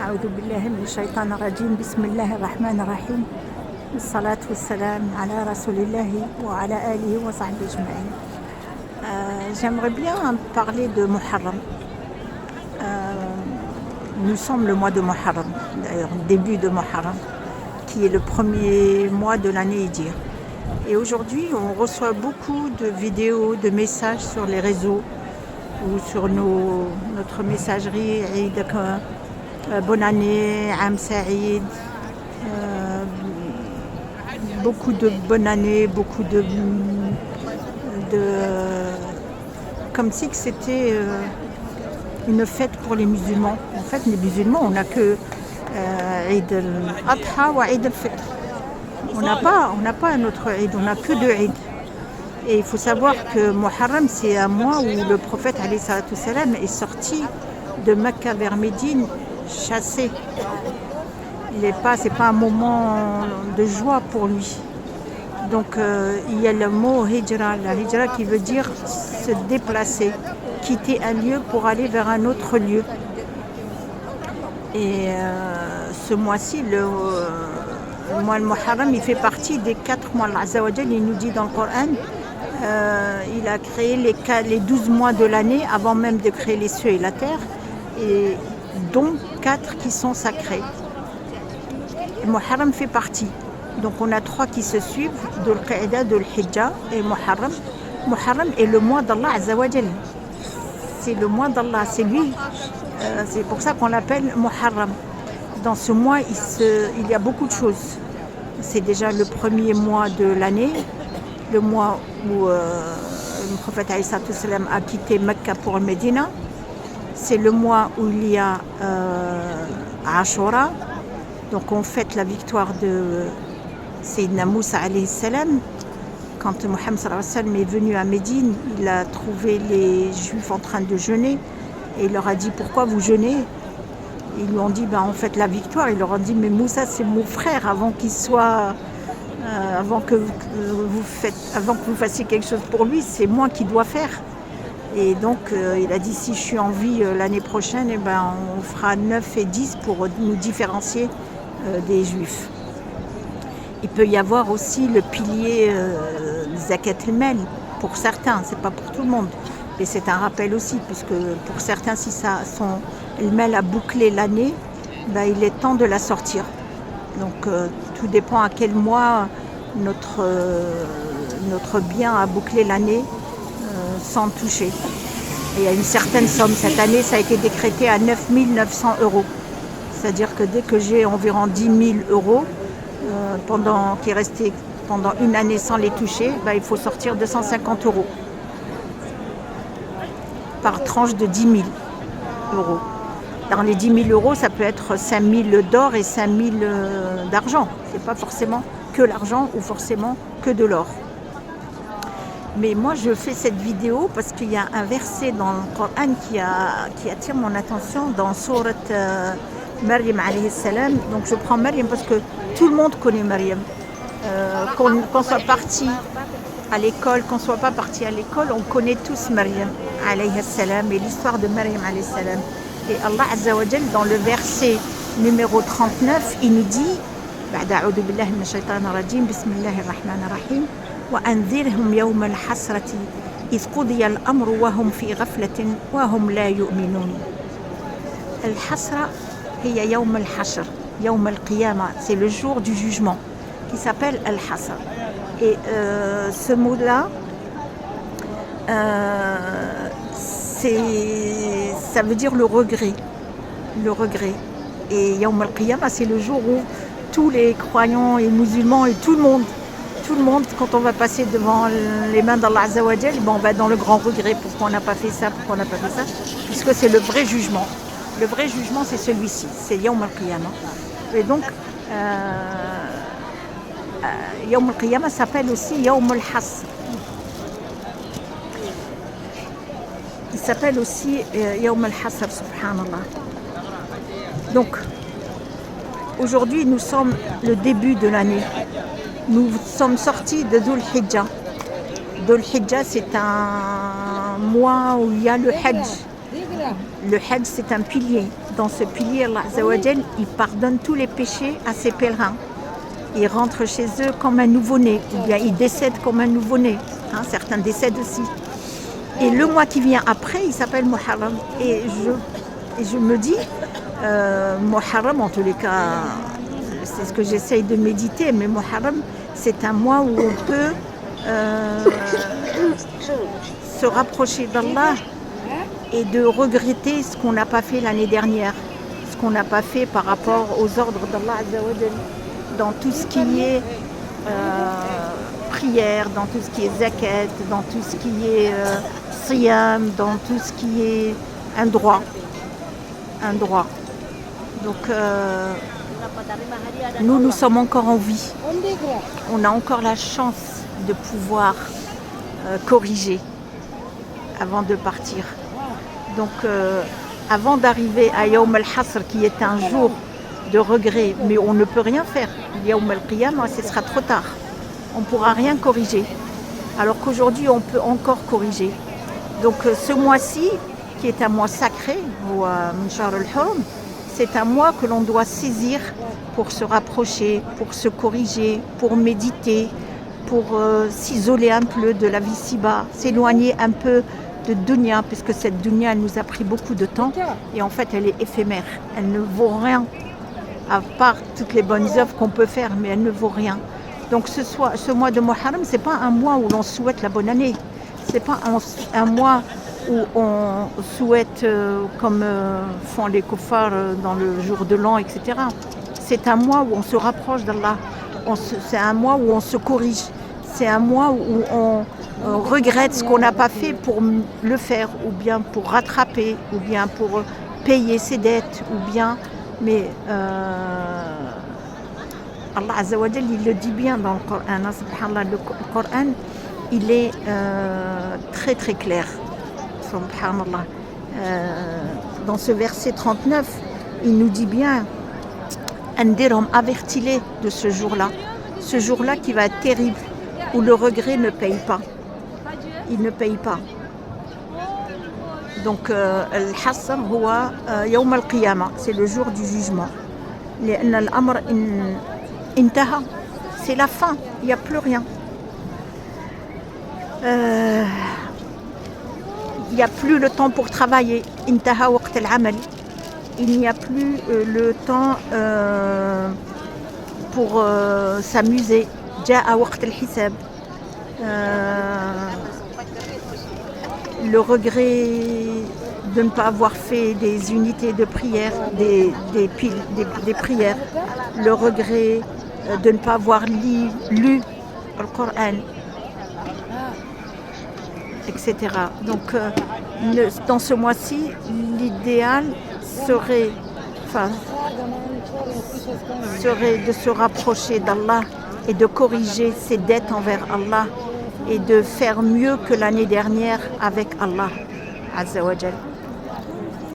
أعوذ بالله من الشيطان الرجيم بسم الله الرحمن الرحيم والصلاة والسلام على رسول الله وعلى آله وصحبه أجمعين. J'aimerais bien parler de Muharram. Nous sommes le mois de Muharram, d'ailleurs début de Muharram, qui est le premier mois de l'année hijriya. Et aujourd'hui, on reçoit beaucoup de vidéos, de messages sur les réseaux ou sur notre messagerie. Bonne année, Am Saïd, beaucoup de bonne année, beaucoup de comme si que c'était une fête pour les musulmans. En fait, les musulmans, on n'a que Eid al-Adha ou Eid al-Fitr. On n'a pas un autre Eid, on n'a que deux Eid. Et il faut savoir que Muharram, c'est un mois où le prophète alayhi salatu wassalam est sorti de Mecca vers Médine chassé. C'est pas un moment de joie pour lui. Donc il y a le mot hijra, la hijra qui veut dire se déplacer, quitter un lieu pour aller vers un autre lieu. Et ce mois-ci, le mois de Muharram, il fait partie des 4 mois. Allah Azza wa Jal, il nous dit dans le Coran, il a créé les 12 mois de l'année avant même de créer les cieux et la terre, et dont 4 qui sont sacrés. Muharram fait partie. Donc on a 3 qui se suivent, Dhul Qa'da, Dhul Hijja et Muharram. Muharram est le mois d'Allah Azza wa Jal. C'est le mois d'Allah, c'est lui. C'est pour ça qu'on l'appelle Muharram. Dans ce mois, il y a beaucoup de choses. C'est déjà le premier mois de l'année, le mois où le prophète alayhi salatu wassalam a quitté Mecca pour Médina. C'est le mois où il y a Ashura. Donc on fête la victoire de Sayyidina Moussa alayhi salam. Quand Mohammed sallallahu alayhi wa sallam est venu à Médine, il a trouvé les Juifs en train de jeûner et il leur a dit pourquoi vous jeûnez. Ils lui ont dit on fête la victoire. Ils leur ont dit mais Moussa c'est mon frère, avant qu'il soit avant que vous fassiez quelque chose pour lui, c'est moi qui dois faire. Et donc il a dit si je suis en vie l'année prochaine, on fera 9 et 10 pour nous différencier des Juifs. Il peut y avoir aussi le pilier Zakat al-Mal pour certains, c'est pas pour tout le monde. Et c'est un rappel aussi, puisque pour certains, si le mal a bouclé l'année, il est temps de la sortir. Donc tout dépend à quel mois notre bien a bouclé l'année sans toucher. Et il y a une certaine somme. Cette année, ça a été décrété à 9 900 €. C'est-à-dire que dès que j'ai environ 10 000 € qui est resté pendant une année sans les toucher, il faut sortir 250 € par tranche de 10 000 €. Dans les 10 000 €, ça peut être 5 000 d'or et 5 000 d'argent. Ce n'est pas forcément que l'argent ou forcément que de l'or. Mais moi, je fais cette vidéo parce qu'il y a un verset dans le Coran qui attire mon attention dans sourate Maryam alayhi salam. Donc je prends Maryam parce que tout le monde connaît Maryam. Qu'on soit parti à l'école, qu'on ne soit pas parti à l'école, on connaît tous Maryam alayhi salam et l'histoire de Maryam alayhi salam. Et Allah Azza wa Jal, dans le verset numéro 39, il nous dit بعد أعوذ بالله من الشيطان الرجيم بسم الله الرحمن الرحيم وأنذرهم يوم الحسرة إذ قضي الأمر وهم في غفلة وهم لا يؤمنون. الحسرة هي يوم الحشر يوم القيامة, c'est le jour du jugement qui s'appelle Al-Hasr. Et ce mot-là, ça veut dire le regret. Le regret. Et Yawm al-Qiyamah, c'est le jour où tous les croyants et musulmans et tout le monde, quand on va passer devant les mains d'Allah Azza wa Jal, on va dans le grand regret. Pourquoi on n'a pas fait ça, pourquoi on n'a pas fait ça, puisque c'est le vrai jugement. Le vrai jugement, c'est celui-ci, c'est Yawm al-Qiyamah. Et donc, Yawm al-Qiyamah s'appelle aussi Yawm al-Hasr. Il s'appelle aussi Yawm al-Hasr, subhanallah. Donc, aujourd'hui, nous sommes le début de l'année. Nous sommes sortis de Dhul Hijja. Dhul Hijja, c'est un mois où il y a le Hajj. Le Hajj, c'est un pilier. dans ce pilier, Allah Azza wa Jal, il pardonne tous les péchés à ses pèlerins. Ils rentrent chez eux comme un nouveau-né, ou bien ils décèdent comme un nouveau-né. Certains décèdent aussi. Et le mois qui vient après, il s'appelle Muharram. Et je me dis, Muharram, en tous les cas, c'est ce que j'essaye de méditer, mais Muharram, c'est un mois où on peut se rapprocher d'Allah et de regretter ce qu'on n'a pas fait l'année dernière, ce qu'on n'a pas fait par rapport aux ordres d'Allah Azza wa Jal, dans tout ce qui est prière, dans tout ce qui est zakat, dans tout ce qui est siyam, dans tout ce qui est un droit. Donc nous sommes encore en vie. On a encore la chance de pouvoir corriger avant de partir. Donc avant d'arriver à Yawm al-Hasr, qui est un jour de regret, mais on ne peut rien faire. Yawm al-Qiyamah, ce sera trop tard. On ne pourra rien corriger. Alors qu'aujourd'hui, on peut encore corriger. Donc ce mois-ci, qui est un mois sacré, ou Shahr al-Hurum, c'est un mois que l'on doit saisir pour se rapprocher, pour se corriger, pour méditer, pour s'isoler un peu de la vie ci-bas, s'éloigner un peu de dunya, puisque cette dunya, elle nous a pris beaucoup de temps et en fait, elle est éphémère. Elle ne vaut rien, à part toutes les bonnes œuvres qu'on peut faire, mais elle ne vaut rien. Donc ce mois de Muharram, c'est pas un mois où l'on souhaite la bonne année. C'est pas un mois où on souhaite, comme font les kuffars dans le jour de l'an, etc. C'est un mois où on se rapproche d'Allah. C'est un mois où on se corrige. C'est un mois où on regrette ce qu'on n'a pas fait pour le faire, ou bien pour rattraper, ou bien pour payer ses dettes, ou bien... Mais Allah Azza wa Jal, il le dit bien dans le Coran. Subhanallah, le Coran, il est très très clair. Subhanallah. Dans ce verset 39, il nous dit bien, Andirhum, avertis-les de ce jour-là qui va être terrible, où le regret ne paye pas. Il ne paye pas. Donc, Al-Hasr, huwa Yawm al-Qiyamah, c'est le jour du jugement. Al-Amr intaha, c'est la fin, il n'y a plus rien. Il n'y a plus le temps pour travailler. Intaha waqt al-amal. Il n'y a plus le temps pour s'amuser. Ja'a waqt al-hisab. Le regret de ne pas avoir fait des unités de prière, des prières. Le regret de ne pas avoir lu le Coran, etc. Donc, dans ce mois-ci, l'idéal serait de se rapprocher d'Allah et de corriger ses dettes envers Allah et de faire mieux que l'année dernière avec Allah Azza wa Jal.